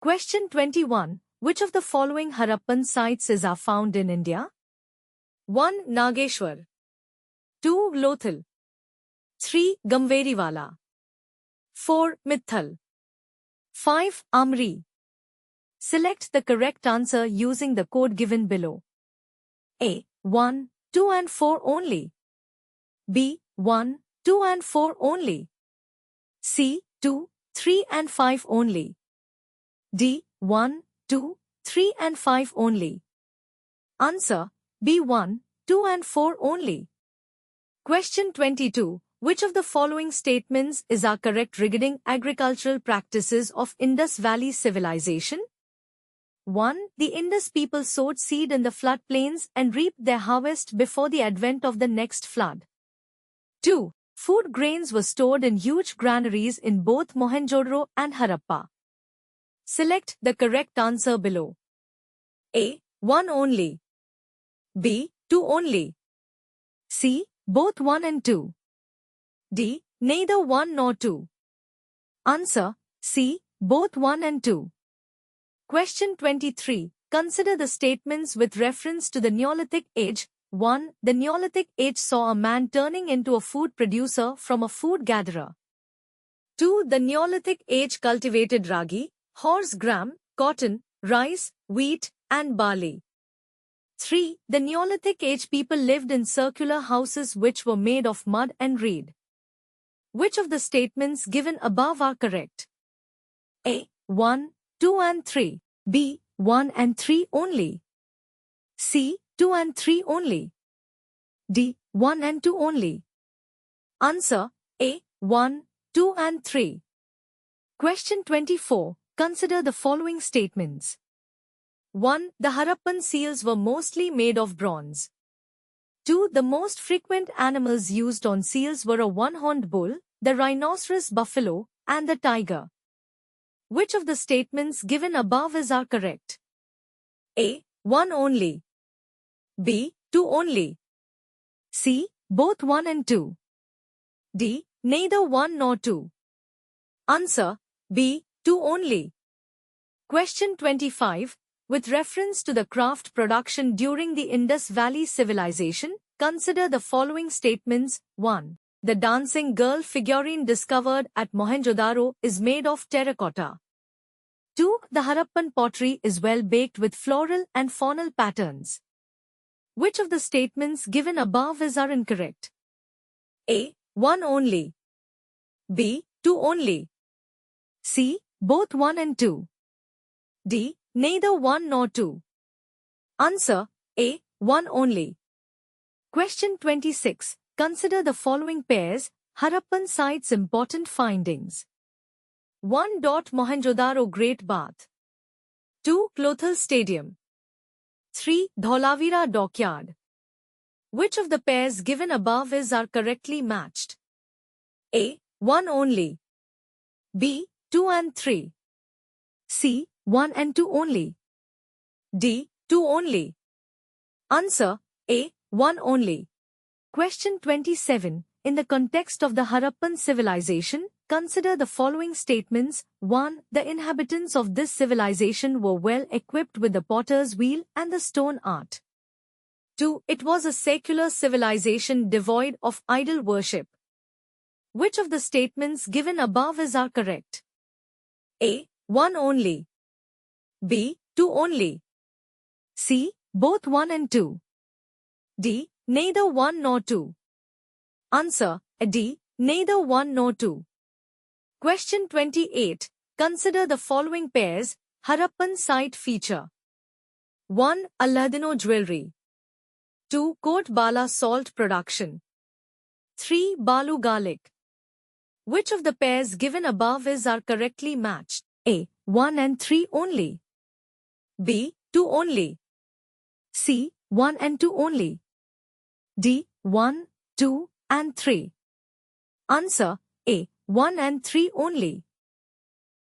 Question 21. Which of the following Harappan sites are found in India? 1. Nageshwar. 2. Lothal. 3. Gamveriwala. 4. Mithal. 5. Amri. Select the correct answer using the code given below. A. 1, 2 and 4 only. B. 1, 2 and 4 only. C. 2, 3 and 5 only. D. 1, 2, 3 and 5 only. Answer: B. 1, 2 and 4 only. Question 22. Which of the following statements are correct regarding agricultural practices of Indus Valley Civilization? 1. The Indus people sowed seed in the floodplains and reaped their harvest before the advent of the next flood. 2. Food grains were stored in huge granaries in both Mohenjo-daro and Harappa. Select the correct answer below. A. 1 only. B. 2 only. C. Both 1 and 2. D. Neither 1 nor 2. Answer: C. Both 1 and 2. Question 23. Consider the statements with reference to the Neolithic age. 1. The Neolithic age saw a man turning into a food producer from a food gatherer. 2. The Neolithic age cultivated ragi, horse gram, cotton, rice, wheat, and barley. 3. The Neolithic age people lived in circular houses which were made of mud and reed. Which of the statements given above are correct? A. 1, 2 and 3. B. 1 and 3 only. C. 2 and 3 only. D. 1 and 2 only. Answer: A. 1, 2 and 3. Question 24. Consider the following statements. 1. The Harappan seals were mostly made of bronze. 2. The most frequent animals used on seals were a one-horned bull, the rhinoceros buffalo, and the tiger. Which of the statements given above are correct? A. 1 only. B. 2 only. C. Both 1 and 2. D. Neither 1 nor 2. Answer: B. 2 only. Question 25. With reference to the craft production during the Indus Valley Civilization, consider the following statements. 1. The dancing girl figurine discovered at Mohenjo-daro is made of terracotta. 2. The Harappan pottery is well baked with floral and faunal patterns. Which of the statements given above are incorrect? A. 1 only. B. 2 only. C. Both 1 and 2. D. Neither 1 nor 2. Answer: A. 1 only. Question 26. Consider the following pairs. Harappan sites important findings. 1. Mohenjo-daro Great Bath. 2. Lothal Stadium. 3. Dholavira Dockyard. Which of the pairs given above are correctly matched? A. 1 only. B. 2 and 3. C. 1 and 2 only. D. 2 only. Answer: A. 1 only. Question 27. In the context of the Harappan civilization, consider the following statements. 1. The inhabitants of this civilization were well equipped with the potter's wheel and the stone art. 2. It was a secular civilization devoid of idol worship. Which of the statements given above are correct? A. 1 only. B. 2 only. C. Both 1 and 2. D. Neither 1 nor 2. Answer: D. Neither 1 nor 2. Question 28. Consider the following pairs. Harappan site feature. 1. Allahdino jewelry. 2. Kot Bala salt production. 3. Balu garlic. Which of the pairs given above are correctly matched? A. 1 and 3 only. B. 2 only. C. 1 and 2 only. D. 1, 2, and 3. Answer: A. 1 and 3 only.